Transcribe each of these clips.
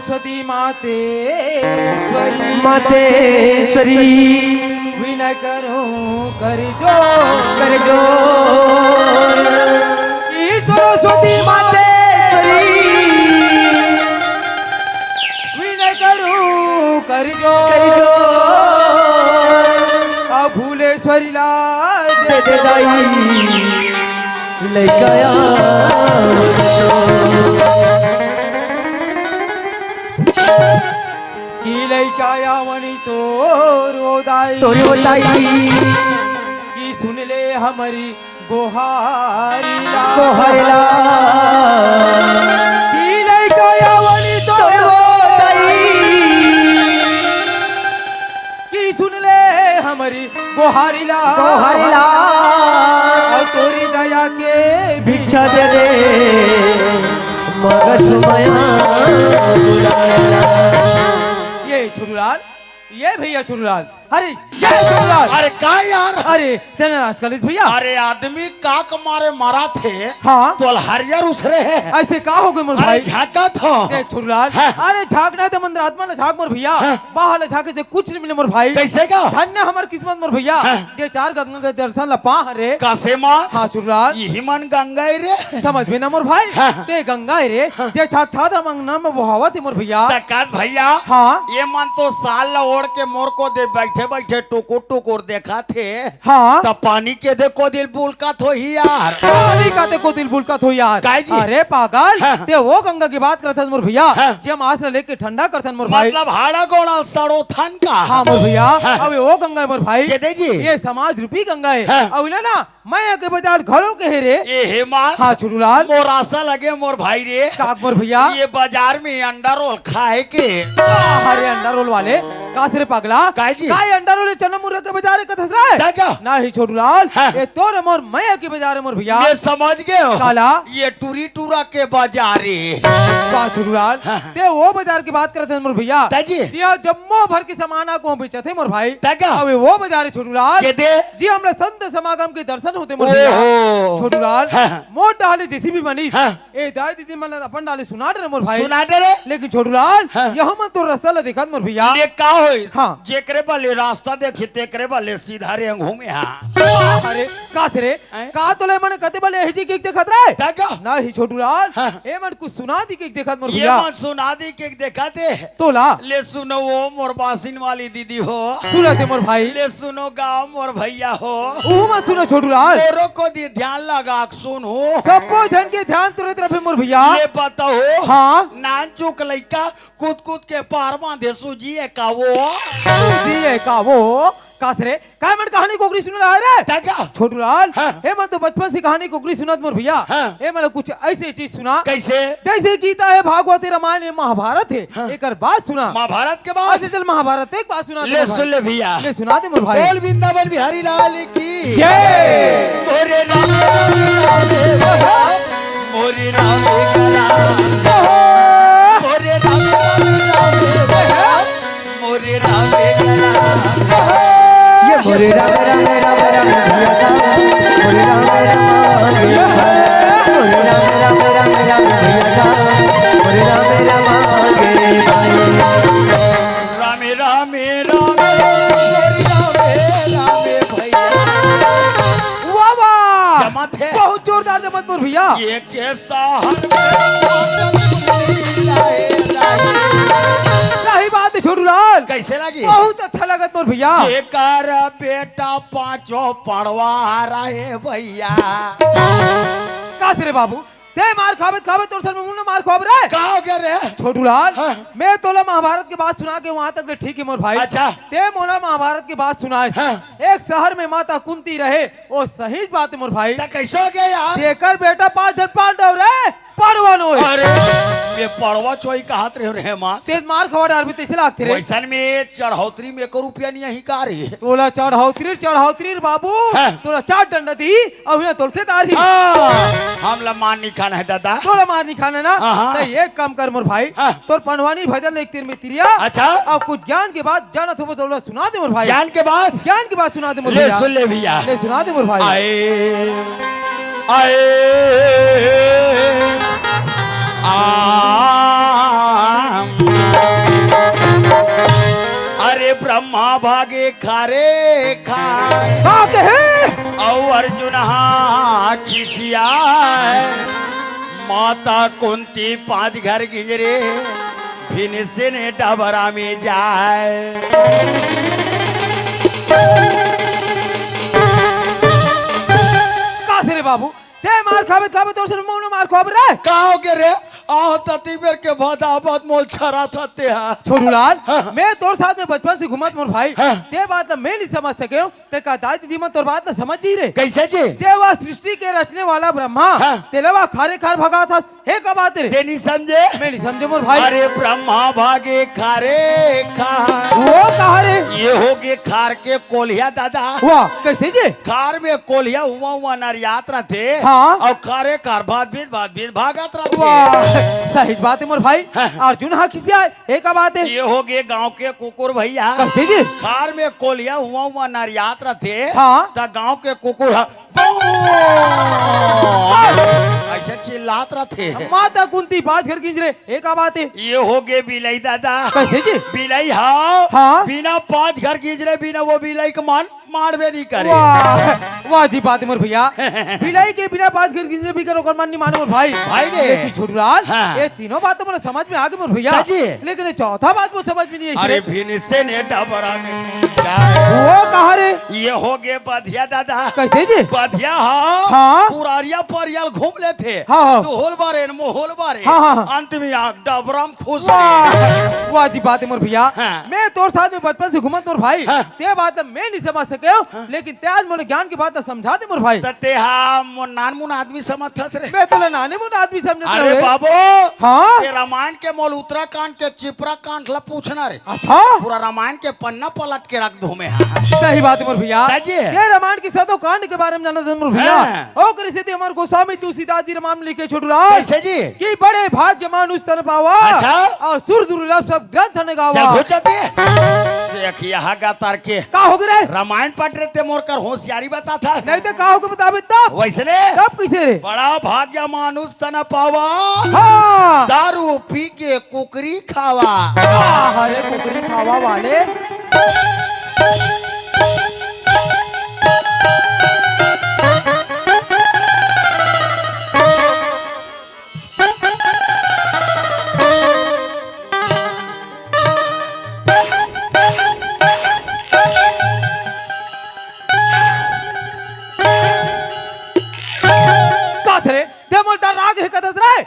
सरस्वती मातेश्वरी मातेश्वरी विनय करो कर जो सरस्वती मातेश्वरी विनय करो कर जो भूलेश्वरी ला दे दाई लैकाया की लैकाया मनी तोरी बताई की सुन ले हमारी गोहारिला की लैकाया मनी की सुन ले हमारी गोहारिला तोरी दया के भिक्षा दे दे मगज माया ये छुरुलाल ये भैया छुरुलाल अरे जय छुरुलाल अरे का यार अरे तेरा आजकल इस भैया अरे आदमी काक मारे मारा थे हाँ तो हरियर उसरे है ऐसे का हो गए मोर भाई झाका था देख छुरुलाल अरे झाकना तो मंदिर आत्मा ने झाक मोर भैया बाहर झाके से कुछ नहीं मिले मोर भाई कैसे का धन्य हमार किस्मत मोर भैया जे चार गंगा के दर्शन लपा हरे कासे मां हाँ छुरुलाल यही मन गंगा रे समझ में ना मोर भाई ते गंगा रे जे साक्षात मंगना में बहावत है मोर भैया तकात भैया हाँ ये मन तो साल ओढ़ के मोर को दे बैठे बैठे टुकुर देखा थे हाँ तब पानी के देखो दिल बुल का थो ही यार पानी का देखो दिल बुल का थो यार अरे पागल ते वो गंगा की बात करते मोर भैया जे हम आज लेके ठंडा करते मोर भाई मतलब हाड़ा गोड़ा सड़ो थन का हाँ मोर भैया अब वो गंगा है मोर भाई ये समाज रूपी गंगा है अब ना मैं आगे बाजार घरों के है रे ये हेमान हाँ छुरुलाल मोर आशा लगे मोर भाई रे काक मोर भैया ये बाजार में अंडा रोल खाए के अरे अंडा रोल वाले कासरे पगला काय अंडा रोल चना मुर्गा के बाजार का धस रहा है ना ही छुरुलाल ये तोर मोर मैं के बाजार है मोर भैया ये समझ गए हो काला ये टूरी टूरा के बाजार है का छुरुलाल ते वो बाजार की बात करते हैं मोर भैया जी हां जम्मो भर की सामाना को बेचे थे मोर भाई अब वो बाजार है छुरुलाल जी हमरा संत समागम के दर्शन होते मोर भैया छुरुलाल मोट डाले जेसीबी बनी ए दाई दीदी मन अपन डाले सुना दे मोर भाई सुना दे रे लेकिन छुरुलाल यहां मन तो रास्ता ला देखत मोर भैया ले का होई हां जेकरे वाले रास्ता देखि तेकरे वाले सीधा रे घूमे हां अरे कासरे का तोले मन कते वाले हिजी के देखत रहे ना ही छुरुलाल ए मन कुछ सुना दी के देखत मोर भैया ये मन सुना दी के देखाते तोला ले सुनो वो मोर बासिन वाली दीदी हो सुनते मोर भाई ले सुनो गांव मोर भैया हो ओ मत सुनो छुरुलाल मोरो को दी ध्यान लगा सुनो सबो जन के ध्यान तुरंत रखे मोर भैया ये पता हो हाँ नान चुक लइका कूद के पार बांधे सुजी का वो कासरे काय मन कहानी कोकरी सुन रहा है रे छोटूलाल हे मन तो बचपन से कहानी कोकरी सुनत मोर भैया हे मन कुछ ऐसे चीज सुना कैसे जैसे गीता है भागवत है रामायण है महाभारत है एक बात सुना महाभारत के बाद चल महाभारत एक बात सुना ले सुन ले भैया ले सुना दे मोर भाई बोल वृंदावन बिहारी लाल की जय मोरे राम मोरे राम मोरे राम मोरे राम मोरे राम राम राम राम भैया का मोरे राम राम मोरे राम राम राम राम भैया का मोरे राम राम भाई राम राम राम भैया वाह वाह जमत है बहुत जोरदार जमत मोर भैया ये कैसा सही बात है छोटूलाल कैसे लगी बहुत अच्छा लगत मोर भैया जेकर बेटा पांचों पढ़वा रहे भैया कासरे बाबू ते मार खाबत तोर सर में मुंह मार खाब रे का हो गया रे छोटूलाल मैं तोला महाभारत की बात सुना के वहां तक ठीक है मोर भाई अच्छा ते मोला महाभारत की बात सुनाए एक शहर में माता कुंती रहे वो सही बात है मोर भाई कैसे हो गया यार जेकर बेटा 5 जन पांडव रे पड़वनो अरे ये पड़वा चोई कहत रहे मां तेज मार खवा डार भी तैसे लागते रे वैसन में चढ़ौतरी में 1 रुपया नहीं ही का रे तोला चढ़ौतरी बाबू तोला 4 डंडा दी अब ये तोलके दारी हम लमान नहीं खाना है दादा तोला मार नहीं खाना ना तो एक काम कर मोर भाई तोर पनवानी भजन एक तीर में तिरिया अच्छा अब कुछ ज्ञान के बाद जाना तो बोला सुना दे मोर भाई ज्ञान के बाद सुना दे मोर ले सुन ले भैया ले सुना दे मोर भाई आए भागे खारे खाए हाँ कहे और अर्जुन खिसिया माता कुंती 5 घर गिजरे फिर से ने डबरा में जाए का से रे बाबू ते मार खाबे खाबे तोर से मुंह मार खाबे रे कहो के रे आओ तती बेर के बाद आबाद मोल छरा थाते हैं छोटू लाल मैं तोर साथ में बचपन से घुमत मोर भाई हाँ। ते बात मैं नहीं समझ सके हूं ते का दादी दी मन तोर बात न समझ जी रे कैसे जी जे वह सृष्टि के रचने वाला ब्रह्मा हाँ। तेलवा खारे खार भगा था हे का बात रे ते नहीं समझे मैं नहीं समझे मोर भाई अरे ब्रह्मा भागे खारे खार वो कहा रे ये हो गए खार के कोलिया दादा वाह कैसे जे खार में कोलिया हुआ नर यात्रा थे हाँ। और खारे कार भात बीत भागत रहे वाह सही बात है मोर भाई अर्जुन हाँ किससे आए हे का बात है ये हो गए गांव के कुकुर भैया कैसे जी खार में कोलिया हुआ नर यात्रा थे हाँ। तो गांव के कुकुर ऐसे चिल्लात रहे थे माता कुंती 5 घर गिंजरे हे का बात है ये हो गए बिलाई दादा कैसे जी बिलाई हाँ हाँ। बिना 5 घर गिजरे बिना वो बिलाई को मारबे नहीं करे वाह वाह जी बात है मोर भैया बिलाई के बिना 5 घर गिंजरे भी करो मन नहीं मानो मोर भाई भाई रे। लेकिन छोटू लाल हाँ। ये तीनों बातें मुझे समझ में आ गई मोर भैया जी। लेकिन ये चौथा बात मुझे समझ में नहीं आई अरे रे। फिर से ने डबरा में वो कहा रे ये हो गए बधिया दादा कैसे जी बधिया हाँ हाँ। पुरारिया परियाल घूम ले थे हाँ, हाँ। तो होल बारे मोहल बारे हाँ, हाँ। अंत में आग डबराम खुश वाह वाह जी बात है मोर भैया हाँ। मैं तोर साथ में बचपन से घूमत मोर भाई हाँ। ते बात मैं नहीं समझ सके हूं लेकिन ते आज मोरे ज्ञान की बात समझा दे मोर भाई तते हाँ मो नान मुन आदमी समझ थस रे मैं तो नाने मुन आदमी समझता अरे हूं बाबू हाँ ये रामायण के मोल उत्तराखंड के चिपरा कांड ला पूछना रे अच्छा पूरा रामायण के पन्ना पलट के रख दो में हाँ। सही बात है मोर भैया दादी। ये रामायण के सातों कांड के बारे में जाना था मोर भैया हाँ। ओ करे से हमारे गोस्वामी तुलसीदास जी रामायण लिखे छोटू लाल कैसे जी कि बड़े भाग्यमान उस तन पावा अच्छा। और सुर दुर्लभ सब ग्रंथ ने गावा चल घुस जाते से अखिया हागा तार के का हो गए रामायण पढ़ रहे थे मोर कर होशियारी बता था नहीं तो का हो के बता तब वैसने तब कैसे रे बड़ा भाग्य मानुष तना पावा हाँ दारू पी के कुकरी खावा हरे कुकरी खावा वाले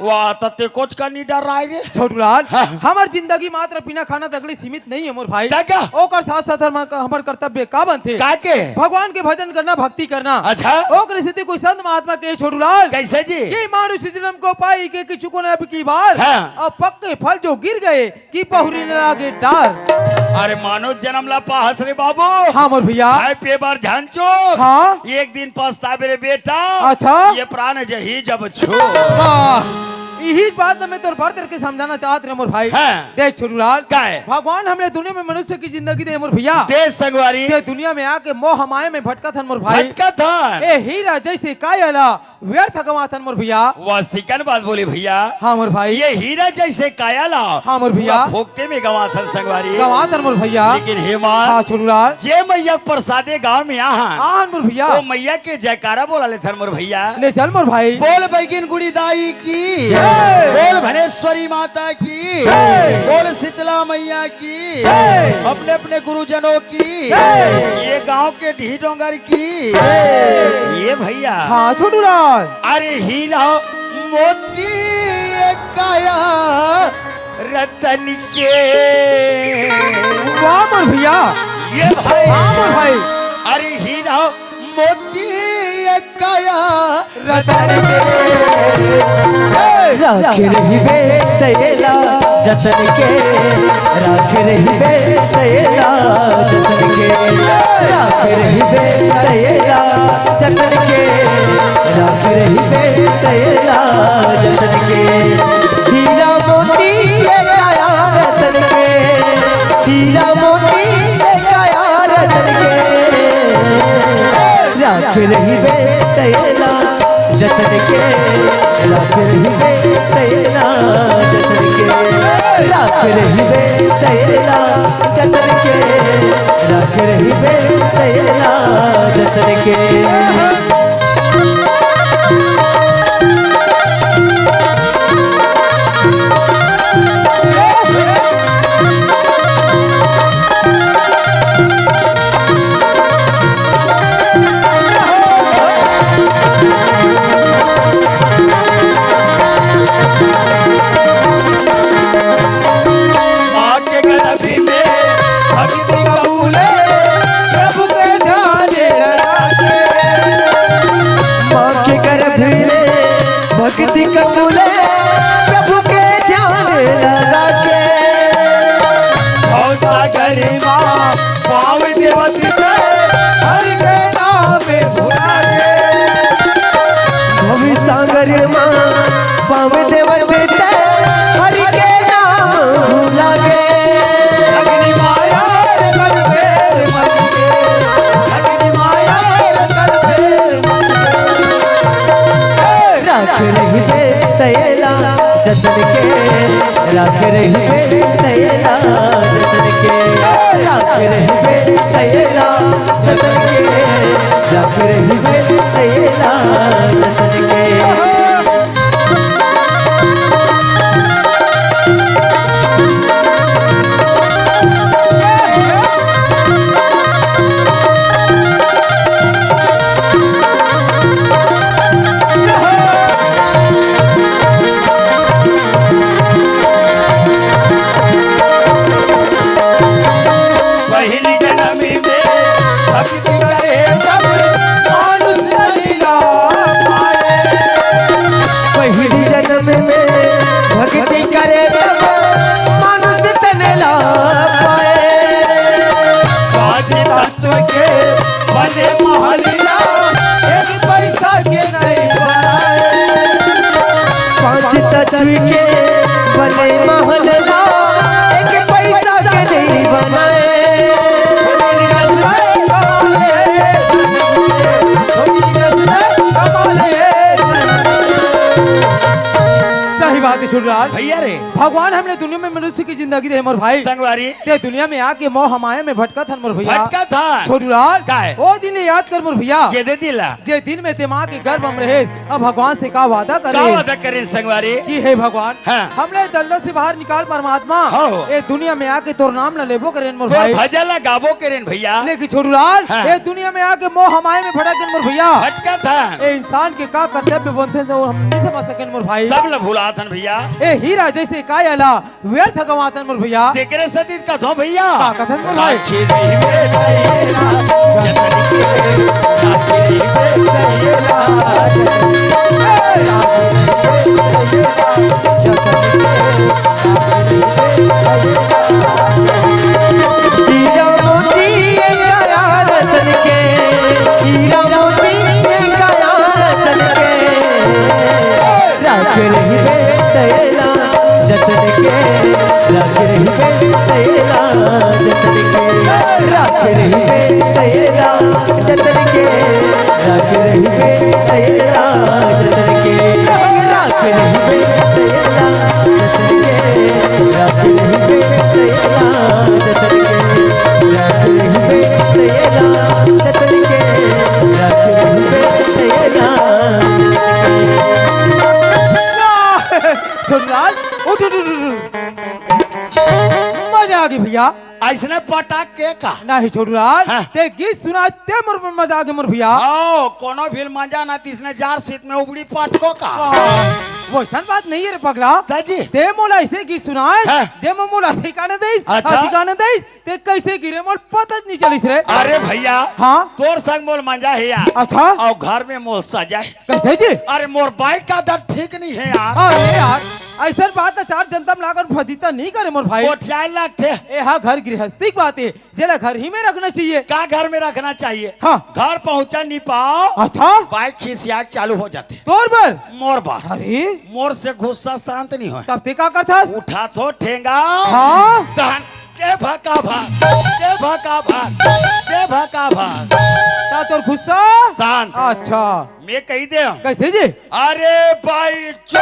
वाह तते कुछ का नहीं डर रहा है रे छोटू लाल हमार जिंदगी मात्र पीना खाना तकली सीमित नहीं है मोर भाई क्या ओकर साथ साथ हमार कर्तव्य का बनते काके भगवान के भजन करना भक्ति करना अच्छा ओकर स्थिति कोई संत महात्मा के छोटू लाल कैसे जी ये मानुष जन्म को पाई के किछु को न अब की बार हाँ। अब पक्के फल जो गिर गए कि पहुरी न लागे डार अरे मानो जन्म ला पाहस रे बाबू हाँ मोर भैया खाए पे बार ध्यान चोक हाँ एक दिन पछतावे रे बेटा अच्छा ये प्राण जही जब छो यही बात मैं तोर भर करके समझाना चाहत रहे मोर भाई हाँ। देख छोटू लाल क्या है भगवान हमने दुनिया में मनुष्य की जिंदगी दे मोर भैया देश संगवारी ये दुनिया में आके मोह माया में भटका थन मोर भाई भटका था ए हीरा जैसे कायला व्यर्थ गवा थन मोर भैया वास्तविकन बात बोली भैया हाँ मोर भाई ये हीरा जैसे कायाला हाँ मोर भैया फोकटे में गवा थन संगवारी गवा थन मोर भैया लेकिन हेमान हाँ छोटू लाल जे मैया प्रसादे गांव में आहा आन मोर भैया वो मैया के जयकारा बोला ले थन मोर भैया ले चल मोर भाई बोल बैगिन गुड़ी दाई की जय। बोल भनेश्वरी माता की जय। बोल शीतला मैया की जय। अपने अपने गुरुजनों की जय। ये गांव के ढी डोंगर की ये भैया हाँ छोटू लाल अरे हीरा मोती काया रतन के वाह मोर भैया ये भाई हाँ मोर भाई अरे हीरा मोती काया रतन के राख रही बे तेरा जतन के राख रही बे तेरा जतन के राख रही बे तेरा जतन के राख रही बे तेरा जतन के हीरा मोती काया रतन के हीरा मोती काया रतन के राख रही बे तेरा जतन के राख रही बे तेरा जतन के राख रही बे तैला जतन के, राख रही बे तैला जतन के। भक्ति कबूले प्रभु के ध्यान लगा के, सागर माँ पाव देवती हरि के नाम भुला के, भवि सागर माँ पाव देवती हरि के नाम भुला के। अग्नि माया कल फेर मच के, अग्नि माया कल फेर मच के। राख रही बे तैला जतन के, राख रही बे तैला जतन के, राख रही बे तैला जतन के, राख रही बे तैला जतन के। पहली जन्म में भक्ति करे जब मानुष लीला पाए, पहली जन्म में भक्ति करे तब मानुष तन ला पाए। पाँच तत्व के बने महलिया एक पैसा के नहीं बनाए, पांच तत्व के बने महलला एक पैसा के नहीं बनाए। सही बात है छोटूलाल। भैया रे भगवान हमने दुनिया में मनुष्य की जिंदगी दे मोर भाई, संगवारी ते दुनिया में आके मोह माया में भटका था मोर भैया। भटका था छोटूलाल का है? ओ दिन याद कर मोर भैया, ये दे दिला जे दिन में ते माँ के गर्भ में रहे, अब भगवान से का वादा का करे वादा करे संगवारी कि हे भगवान, हाँ। हमने दलदल से बाहर निकाल परमात्मा, हाँ। ये दुनिया में आके तोर नाम न लेबो करे मोर तो भाई। भजला गाबो करेन भैया, लेकिन छोटूलाल हाँ। ये दुनिया में आके मोह माया में भटक गए मोर भैया। भटका था ए इंसान के का कर्तव्य बनते तो हम नहीं समझ सके मोर भाई। सब ल भुला थन भैया, ए हीरा जैसे कायला व्यर्थ गवातन मोर भैया। तेकरे सतीत का थो भैया का कथन मोर भाई। राखी रही बे तैला जतन के, राखी रही बे हीरा मोती काया रतन के, हीरा मोती काया रतन के, राख रही बे तैला जतन के, राख रही बे तैला जतन के, राख रही बे तैला जतन के, राख रही बे तैला जतन के, राख रही बे तैला जतन के, राख रही बे तैला जतन के, राख रही बे तैला जतन के, राख रही बे तैला छोटूलाल उठ उठ उठ, उठ। मजा आ गई भैया। ऐसने पटाक के का नहीं छोटूलाल हाँ। ते गीत सुनाते मोर में मजा आ गई मोर भैया। आओ कोनो भी मजा ना तीसने जार सीट में उबड़ी पाटको का वो ऐसा बात नहीं है रे पगला। ताजी ते मोला ऐसे गीत सुनाए हाँ। जे मैं मोला ठिकाने देइस, अच्छा। ठिकाने देइस ते कैसे गिरे मोल पता नहीं चलिस रे। अरे भैया हाँ तोर संग मोल मंजा है यार, अच्छा और घर में मोल सजा है। कैसे जी? अरे मोर बाइक का दर ठीक नहीं है यार, अरे यार ऐसा बात है चार जनता में लाकर फजीता नहीं करे मोर भाई। कोठिया लगते ए हाँ घर गृहस्थी की बात है, जरा घर ही में रखना चाहिए। का घर में रखना चाहिए, हाँ। घर पहुंचा नहीं पाओ अच्छा बाइक खिसिया चालू हो जाते तोर पर मोर बार अरे मोर से गुस्सा शांत नहीं हो, तब ते का करता? उठा तो ठेंगा हाँ तहन के भका भाग के भका भाग के भका भाग ता तोर गुस्सा शांत। अच्छा मैं कही दे कैसे जी? अरे भाई चुप,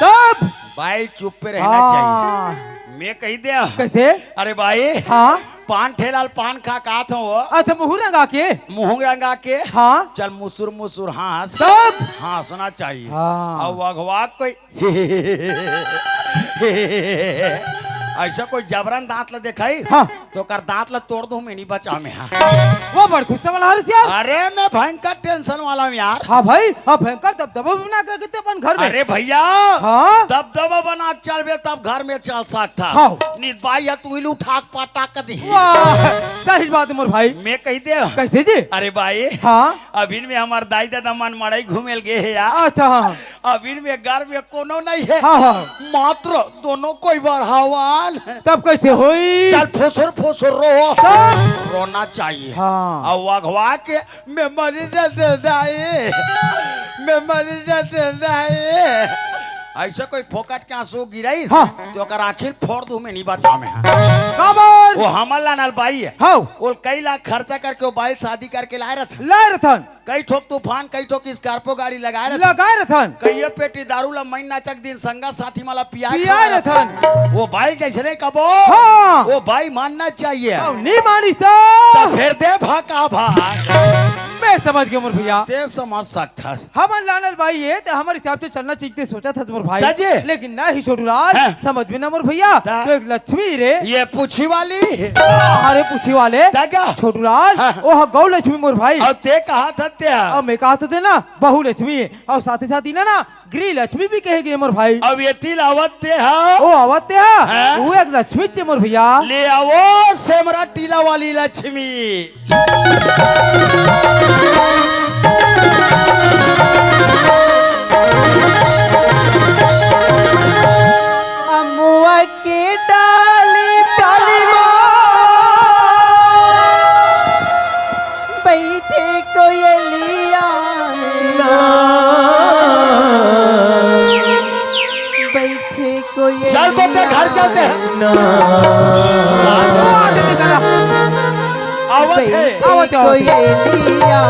तब भाई चुप पे रहना चाहिए। मैं कही दे कैसे? अरे भाई हाँ पान ठेलाल पान खा कात हो अच्छा मुँह रंगा के मुँह रंगा के हाँ चल मुसुर मुसुर हंस तब हंसना चाहिए हाँ। और वगवा कोई ऐसा कोई जबरन दांत ला दिखाई हाँ। तो कर दांत ला तोड़ दूं मैं नहीं बचा में वो बड़ गुस्सा वाला हर्ष यार। अरे मैं भयंकर टेंशन वाला हूँ यार हाँ भाई हाँ भयंकर दबदबा बना कर रखते अपन घर में। अरे भैया हाँ दबदबा बना चल बे तब घर में चल सकता हाँ। नित भाई या तू इलू ठाक पाटा कर दी वाह सही बात है मोर भाई। मैं कही दे कैसे जी? अरे भाई हाँ अभी में हमार दाई दादा मन मड़ाई घूमे गए है यार अच्छा हाँ अभी में घर में कोनो नहीं है हाँ हाँ मात्र दोनों कोई बार हवाल तब कैसे होई? चल फुसुर फुसुर रो तब रोना चाहिए हाँ और वगवा के मैं मरी जाते जाए मैं मरी जाते जाए ऐसा कोई फोकट के आंसू गिराई हाँ। तो अगर आखिर फोड़ दूं मैं नहीं बचा में काबर वो हमर लानल बाई है हाँ वो कई लाख खर्चा करके वो बाई शादी करके लाए रहे लाए रथन कई ठोक तूफान कई ठोक स्कॉर्पियो गाड़ी लगाए रहे लगाए रथन कई पेटी दारू ला महीना चक दिन संगा साथी माला पियाए पिया रथन वो भाई जैसे नहीं कबो हाँ। वो भाई मानना चाहिए अब नहीं मानिस तो तो फिर दे भाका भाग मैं समझ गया मोर भैया। ते समझ सकता हमर लानल भाई है तो हमारे हिसाब से चलना चाहिए सोचा था मोर भाई ताजी। लेकिन ना ही छोटू लाल हाँ। समझ में ना मोर भैया ता। तो एक लक्ष्मी रे ये पूछी वाली अरे पूछी वाले ता क्या छोटू लाल हाँ। ओह गौ लक्ष्मी मोर भाई और ते कहा था त्या और मैं कहा तो थे ना बहु लक्ष्मी है और साथ ही साथ ना गृह लक्ष्मी भी कहेगी मोर भाई। अब ये तिलावत ते हा ओ आवते है हाँ। वो एक लक्ष्मी थे मोर भैया। ले आओ सेमरा टीला वाली लक्ष्मी अमुआ के डाली डाली बैठे कोयलिया बैठे कोयलिया चल तो अपने घर चलते हैं आवत है बैठे कोयलिया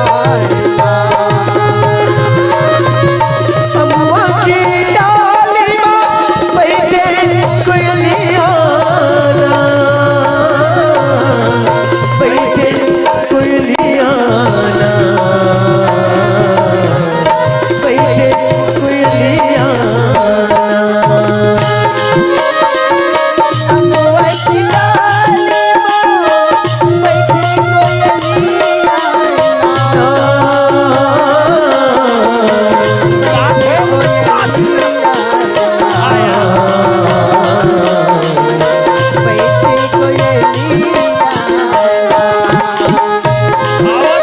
अमुआ की डाली बैठे कोयलिया बैठे कोयलिया बैठे कोयलिया अमुआ की डाली बैठे कोयलिया आवत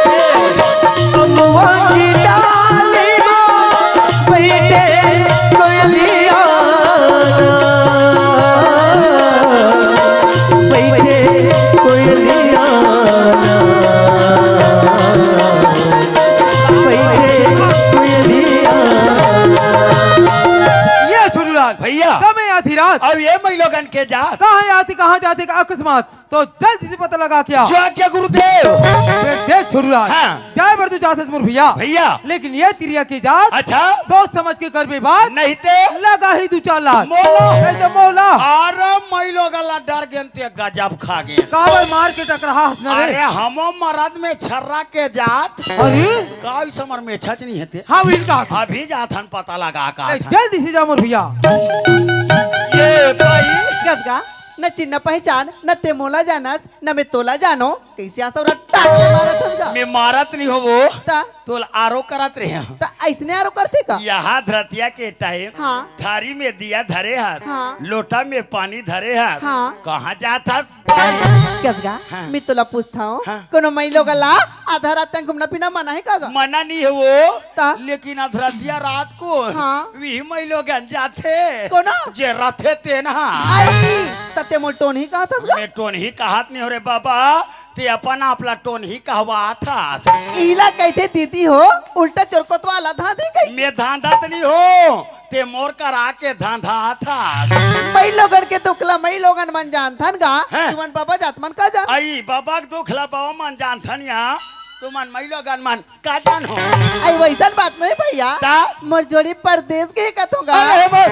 है अमुआ की डाली बैठे कोयलिया बैठे कोयलिया बैठे कोयलिया ये छोटू लाल भैया समय आधी रात अब ये महिलोगन के जा कहाँ आती कहाँ जाते का अकस्मात तो जल्दी से पता लगा क्या जो क्या गुरुदेव देख छोटू लाल हाँ। जाए बढ़ तू जाते मोर भैया भैया लेकिन ये तिरिया की जात अच्छा सोच समझ के कर बात नहीं ते लगा ही 2-4 लाख मोलो नहीं तो मौला अरे महिलोगला डर गेनते गजब खा गए काबर मार के टकरा हंसना रे। अरे हमो मरद में छर्रा के जात अरे काई समर में छच नहीं हेते हाँ विल का अभी जाथन पता लगा का था। जल्दी से जा मोर भैया। ये भाई गजगा न चिन्ह पहचान न ते मोला जानस न मैं तोला जानो कैसे आसवरा टाके मारत हंगा मैं मारत नहीं हो वो ता तो आरो करत रहे हैं ता ऐसने आरो करते का यहाँ धरतिया के टाइम हाँ। थारी में दिया धरे हाथ हाँ। लोटा में पानी धरे हाथ हाँ। कहाँ जाता गजगा हाँ। मैं तोला पूछता हूँ हाँ। कोनो महिलो गला आधा रात तक घूमना पीना मना है कागा मना नहीं है वो ता? लेकिन अधरतिया रात को हाँ। वही महिलो गन जाते कोनो जे रथे ते ना आई तते मोल टोन ही कहा था मैं टोन ही कहत नहीं हो रे बाबा ते अपना अपना टोन ही कहवा था इला कहते दीदी हो उल्टा चोरकोत वाला धांधी गई मैं धांधत नहीं हो ते मोर करा के धांधा था मई लोगन के दुखला मई लोगन मन जान थन गा हाँ। तुमन बाबा जातमन का जान आई बाबा के दुखला बाबा मन जान थनिया तुमन महिलो गन मन का जान हो आई वैसन बात नहीं भैया ता? मोर जोड़ी परदेश के कथोगा अरे बस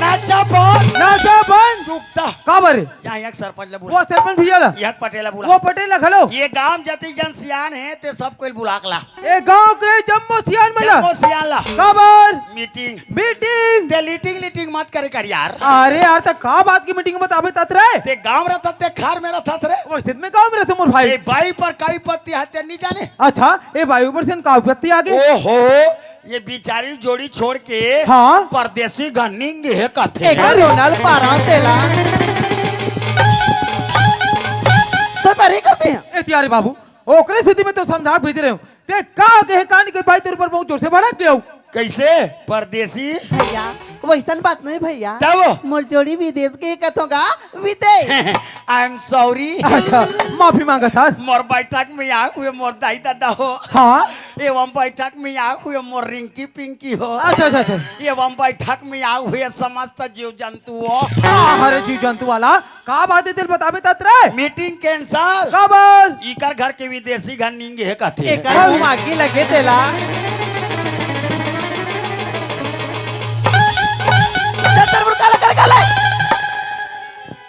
ना नाचा बंद नाचा बंद चुकता का बरे यहाँ एक सरपंच वो बुला सरपंच भैया ला एक पटेला बुला वो पटेल खलो ये गांव जति जन सियान है ते सब कोई बुलाकला ए गांव के जम्मो सियान में ला जम्मो सियान ला का बर मीटिंग मीटिंग ते लीटिंग मत करे कर यार अरे यार तक का बात की मीटिंग बताबे तत रे ते गांव रहता ते खार में रहता रे वो सिद्ध में गांव में रहते मोर भाई ए बाई पर काई पत्ती हत्या नहीं जाने अच्छा ए भाई ऊपर से का पत्ती आगे ओहो ये बिचारी जोड़ी छोड़ के हाँ परदेसी गन्निंग है कथे एक रोनाल पारा तेला सब अरे करते हैं ए तियारी बाबू ओकरे स्थिति में तो समझा भेज रहे हूं ते का के कहानी के भाई तेरे पर बहुत जोर से भड़क गया हूं कैसे परदेसी भैया वैसन बात नहीं भैया तब मोर जोड़ी विदेश के कथोगा विदेश आई एम सॉरी अच्छा माफी मांगा था मोर बैठक में आ हुए मोर दाई दादा हो हाँ एवं बैठक में आ हुए मोर रिंकी पिंकी हो अच्छा अच्छा अच्छा एवं बैठक में आ हुए समस्त जीव जंतु हो अरे जीव जंतु वाला का बात है दिल बताबे तत रे मीटिंग कैंसल खबर इकर घर के विदेशी गन्निंग है कथे एक घुमा के लगे तेला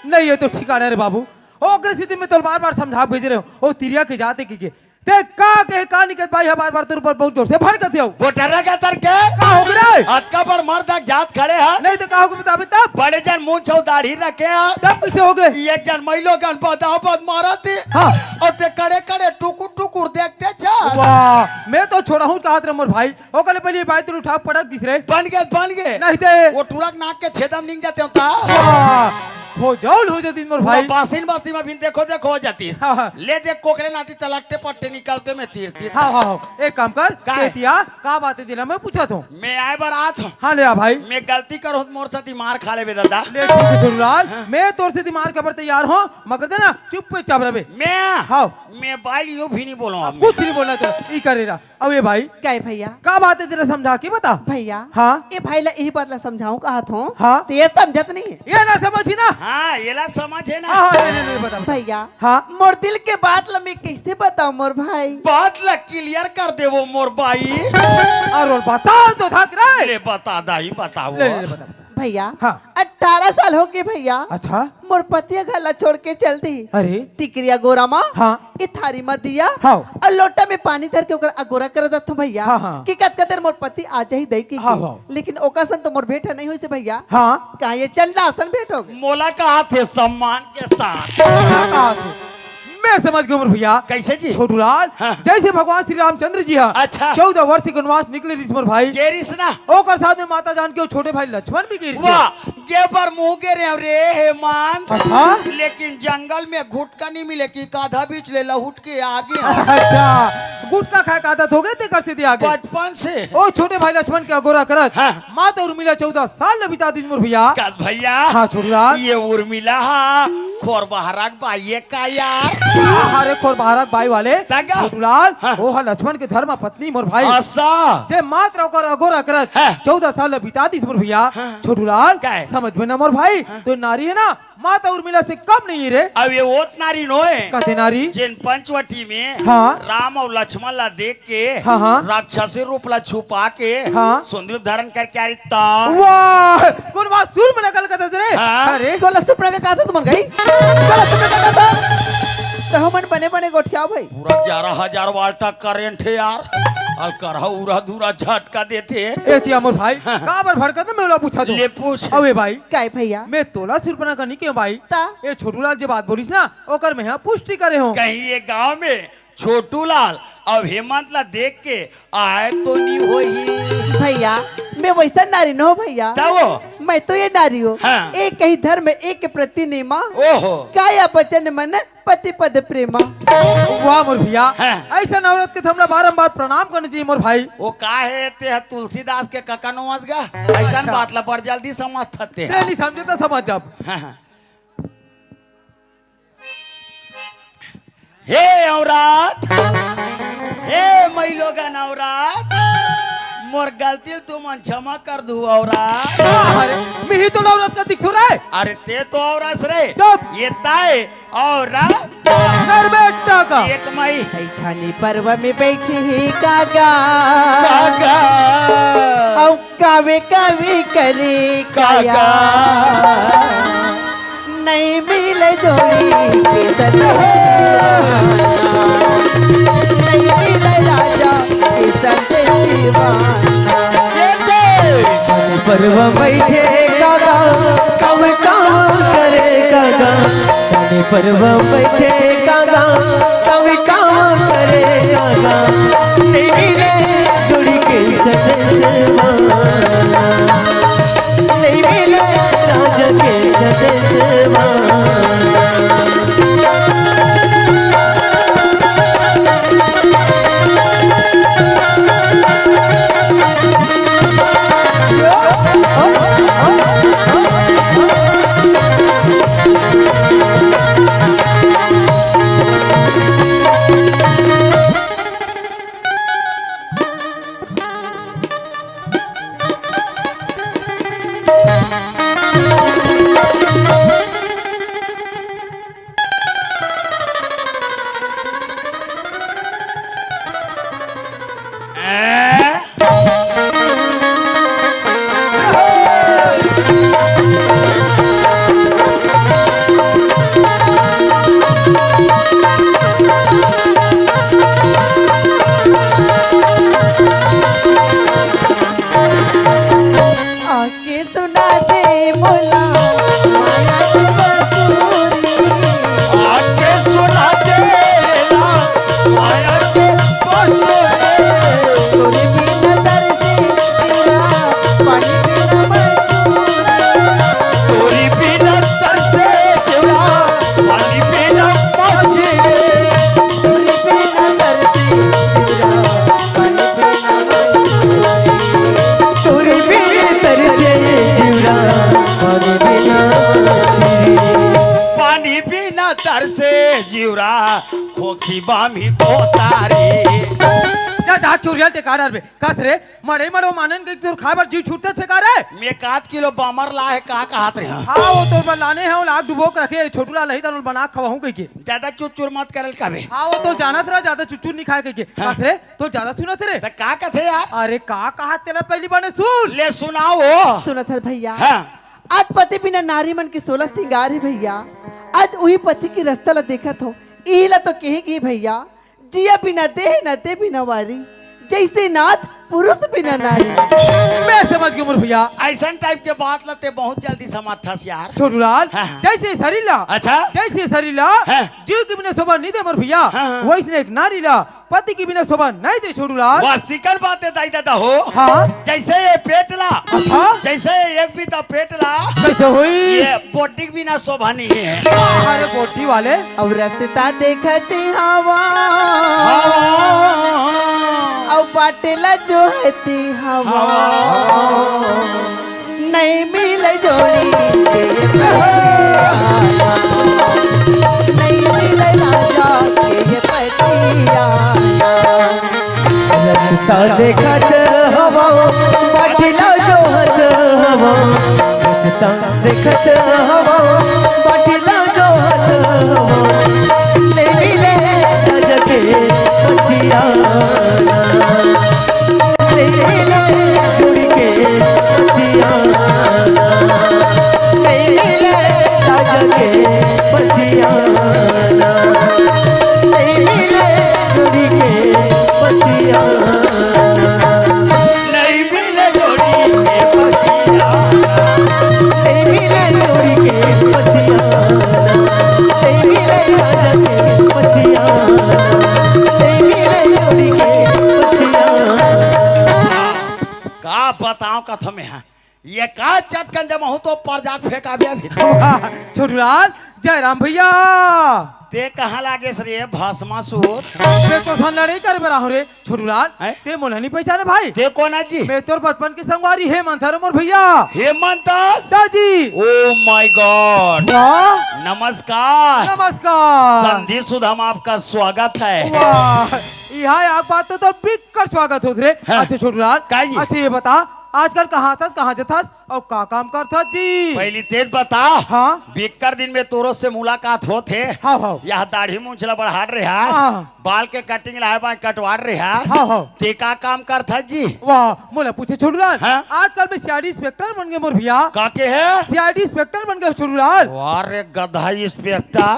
नहीं ये तो ठिकाना रे बाबू ओकरे स्थिति में तो बार बार समझा भेज रहे हो ओ तिरिया के जाते की ते का के कहानी के भाई बार बार तेरे ऊपर बहुत जोर से भड़कते हो बोटरा का तर के का हो गया अतका पर मर्द जात खड़े हैं नहीं तो का हो बताबे तब बड़े जन मुंह छौ दाढ़ी रखे हैं तब कैसे हो गए एक जन महिलो गन पौधा पर मारते हाँ और ते कड़े कड़े टुकुर टुकुर देखते जा वाह मैं तो छोड़ा हूं कहा रे मोर भाई ओकरे पहले भाई तू उठा पड़क दिस रे बन गए नहीं ते वो टुरक नाक के छेदम निक जाते होता वाह हो जाऊल हो जाती मोर भाई पासिन बस्ती में भी देखो हो जाती हाँ, हाँ। ले देख कोकरे नाती तलकते पट्टे निकलते में तीर तीर हाँ हाँ हाँ एक काम कर का है? केतिया का बात है दिला मैं पूछा था मैं आए बारात हाँ ले आ भाई मैं गलती करो मोर साथी मार खा ले बे दादा ले ठीक है छोटूलाल मैं तोर से दिमाग के पर तैयार हूँ मगर देना चुप पे चाप रहे मैं हाँ मैं बाइल यूं भी नहीं बोलूं अब कुछ नहीं बोलना तेरा ई करेगा अब ये भाई क्या है भैया का बात है तेरा समझा के बता भैया हाँ ये भाई ला यही बात ला समझाऊं कहा था हाँ तो ये समझत नहीं है ये ना समझी ना हाँ ये ला समझ है ना हाँ हाँ नहीं बता भैया हाँ मोर दिल के बात ला मैं कैसे बताऊं मोर भाई बात ला क्लियर कर दे वो मोर बाई और बता तो था रे ले बता दाई बताओ ले ले बता भैया हाँ। 18 साल हो गए भैया अच्छा मोर पतिया गला छोड़ के चल दी अरे टिकरिया गोरा माँ हाँ ये थारी मत दिया हाँ और लोटा में पानी धर के ओकर अगोरा कर देत हूं भैया हाँ, हाँ। कि कत कतर मोर पति आ जाही दई की हाँ, हाँ। लेकिन ओकासन तो मोर भेंट नहीं होई से भैया हाँ कहा ये चंडासन भेंट हो गए मोला कहा थे सम्मान के साथ कहा थे? मैं समझ गया भैया कैसे जी छोटूलाल हाँ। जैसे भगवान श्री रामचंद्र जी हाँ अच्छा 14 वर्ष के वनवास निकले ऋषिमर भाई केरिस ना ओकर साथ में माता जान के छोटे भाई लक्ष्मण भी गिर वाह ये पर मुंह के रे हेमंत अच्छा लेकिन जंगल में घुटका नहीं मिले कि काधा बीच ले लहुट के आगे अच्छा गुटका खाए का आदत हो गए ते कर से दिया आगे बचपन से ओ छोटे भाई लक्ष्मण के अगोरा करत हाँ। माता उर्मिला 14 साल न बिता दी मोर भैया कस भैया हाँ छोटूलाल ये उर्मिला हाँ खोर बहराक बाइये का यार हमारे खोर बहारक भाई वाले तगा। छोटूलाल हाँ। ओ हा लक्ष्मण के धर्म पत्नी मोर भाई ऐसा जे मात्र ओकर अगोरा करत हाँ। 14 साल बिता दी मोर भैया हाँ। छोटूलाल क्या है? समझ में ना मोर भाई तो नारी है ना माता उर्मिला से कम नहीं है रे अब ये ओत नारी नोए कहते नारी जिन पंचवटी में हाँ। राम और लक्ष्मण ला देख के हाँ, हाँ। राक्षसी रूप ला छुपा के हाँ। सुंदर धारण करके आ रही ता वाह कौन बात सुर में नकल करते रे हाँ। अरे गोला सुपड़ा का कहा था तुमन गई गोला सुपड़ा का कहा था तो हमन बने बने गोठिया भाई पूरा 11,000 वाल्ट करेंट है यार अलकरहा उरा दूरा झटका देते ए तिया मोर भाई का बार भड़कत मैं ओला पूछा तो ले पूछ अबे भाई क्या है भैया मैं तोला सिरपना करनी क्यों भाई ता ए छोटूलाल जे बात बोलिस ना ओकर में पुष्टि करे हो कहीं ये गांव में छोटू लाल अब हेमंत ला देख के आए तो नहीं होई भैया मैं वैसा नारी न हो भैया तब मैं तो ये नारी हूँ हाँ। एक ही धर्म एक के प्रति नेमा ओहो काया बचन मन पति पद प्रेमा वाह मोर भैया हाँ। ऐसा नवरत के हमरा बारंबार प्रणाम करने चाहिए मोर भाई वो का है ते तुलसीदास के कका नवाज गा ऐसा बात ला पर जल्दी समझ थते ते नहीं समझे तो समझ जब हे औरत हे महिलो का नवरात मोर गलती तू मन क्षमा कर दू औरत अरे मैं ही तो नवरत का दिखो रहा है अरे ते तो औरत रे तब ये ताए औरत घर बेटा का एक मई छानी पर्व में बैठी ही कागा कागा औ का गावे कवि करे काया नहीं मिले जोड़ी के नहीं मिले राजा के सत्य चले पर्व बैठे काका कब काम करे काका चले पर्व बैठे काका कब काम करे काका नहीं मिले जोड़ी के सत्य नहीं मिले राजा के सत्य आके सुना दे मोला माया की बंसुरी आके सुना दे ना माया के बंसुरी तोरे बिना तरसे तेरा पानी बिना मजूरी तोरी बिना तरसे तेरा पानी बिना मछली तोरे बिना तरसे तेरा पानी बिना मजूरी तोरे बिना तरसे जीवरा पानी बिना पानी बिना तरसे जीवरा खोखी बामी पोतारी जा जा चोरिया टेकाडर बे कस रे मड़े मड़ो मानन के तोर खाबर जी छूटते से का रे मैं 1 किलो बामर ला है का कहत रे हां वो तो बनाने है लाग डुबो के रखे छोटू ला नहीं तन बना खवाहू कह के ज्यादा चुचुर मत करल काबे हां वो तो जानत रहा ज्यादा चुचू नहीं खाए कह के कस रे तो ज्यादा सुनत रे त का कथे यार अरे का कहा तेरा पहली बार सुन ले सुनाओ सुनत है भैया हां आज पति बिना नारी मन की 16 सिंगार है भैया आज वही पति की रास्ता ला देखत हो इला तो कहेगी भैया जिया बिना देह न ते बिना वारी जैसे नाथ पुरुष बिना नारी मैं समझ गया मोर भैया ऐसा टाइप के बात लते बहुत जल्दी समझथस यार छोटू लाल हाँ, हाँ। जैसे शरीला अच्छा जैसे शरीला हाँ। जीव के बिना शोभा नहीं दे मोर भैया हाँ, हाँ। वैसे एक नारी ला पति के बिना शोभा नहीं दे छोटू लाल वास्तविकल बात है दाई दादा हो हाँ जैसे ये पेटला अच्छा जैसे एक भी तो पेटला कैसे हुई ये बोटी के बिना शोभा नहीं है अरे बोटी वाले अब रास्ता देखती हवा अब बाटेला जो हती हवा नहीं मिले जोड़ी तेरे पतिया नहीं मिले राजा तेरे पतिया रास्ता देखत हवा बाटेला जो हत हवा रास्ता देखत हवा बाटेला जो हत हवा नहीं मिले राजा के पतिया नहीं मिले जोड़ी के पतिया नहीं मिले राजा के पतिया नहीं मिले जोड़ी के पतिया नहीं मिले जोड़ी के पतिया नहीं मिले जोड़ी के पतिया नहीं मिले राजा के पतिया नहीं मिले जोड़ी के पतिया का बताओ कथ में है ये का चटकन जब हूं तो पर जात फेंका भी अभी छोटू लाल जय राम भैया ते कहाँ लागे रे भस्मासुर मैं तो सन लड़ाई कर बरा हो रे छोटू लाल हैं? ते मोला नहीं पहचाने भाई ते कौन है जी मैं तोर बचपन की संगवारी है मंथर मोर भैया हेमंत दादी ओ माय गॉड वाह नमस्कार नमस्कार संधि सुधाम आपका स्वागत है वाह यहाँ आप बात तो बिग कर स्वागत हो रे हाँ। अच्छा छोटू लाल का जी? अच्छा ये बता आजकल कहाँ था, कहाँ जथास और का काम करता जी? पहली तेज बता। हाँ बीकर दिन में तोरो से मुलाकात होते। हाँ हाँ यह दाढ़ी मूंछला बढ़ा रहा, हाँ। बाल के कटिंग लाए बा कटवा रहा। हाँ हाँ ते का काम करता जी? वाह मोला पूछे छोटूलाल। हाँ? आजकल में सीआईडी इंस्पेक्टर बन गए मोर भैया। काके है? सीआईडी इंस्पेक्टर बन गए छोटूलाल। अरे गधा इंस्पेक्टर,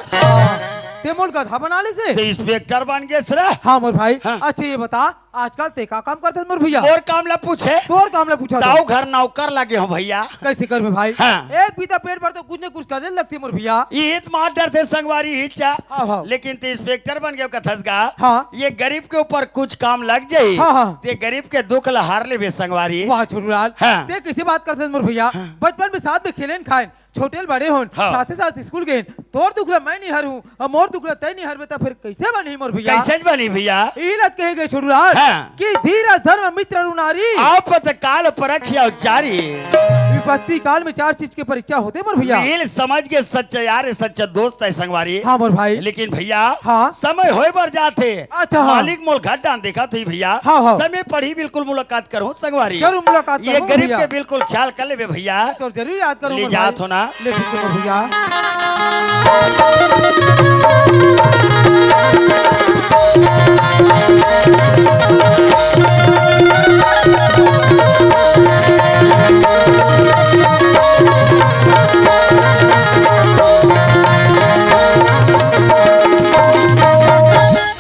ते मोल गधा बना ले से? ते इंस्पेक्टर बन गए सर। हाँ मोर भाई। हाँ। अच्छा ये बता आजकल ते का काम करते मोर भैया? और काम ला पूछे तोर काम ले पूछा ताऊ घर नौकर लगे हो भैया। कैसे कर भाई? हाँ। एक बीता पेट भर तो कुछ न कुछ करने लगती मोर भैया। ये मास्टर थे संगवारी हिचा। हाँ, हाँ। लेकिन ते इंस्पेक्टर बन गए कथसगा। हाँ। ये गरीब के ऊपर कुछ काम लग जाये। हाँ, हाँ। ते गरीब के दुख लहार ले बे संगवारी। वाह छोटूलाल। हाँ। ते किसी बात करते मोर भैया। बचपन में साथ में खेले खाए, छोटे बड़े हों, हाँ। साथ ही साथ स्कूल गए। तोर दुखला मैं नहीं हर हूँ और मोर दुखला तय नहीं हर बेटा, फिर कैसे बनी मोर भैया? कैसे बनी भैया? इलत कहे गए छोटूलाल हाँ। कि धीरज धर्म मित्र नारी आप काल परखिया जारी। विपत्ति काल में 4 चीज की परीक्षा होते मोर भैया। मिल समझ के सच्चा यार सच्चा दोस्त है संगवारी। हाँ मोर भाई। लेकिन भैया हाँ। समय होए बर जाते। अच्छा, हाँ। मालिक मोल घाटा देखा थी भैया। हाँ, हाँ। समय पढ़ी बिल्कुल मुलाकात करूँ संगवारी। जरूर मुलाकात ये करूँ गरीब भैया। के बिल्कुल ख्याल कर ले बे भैया। तो जरूर याद करूँ ले मोर जात भाई। हो ना। ले ठीक है मोर भैया।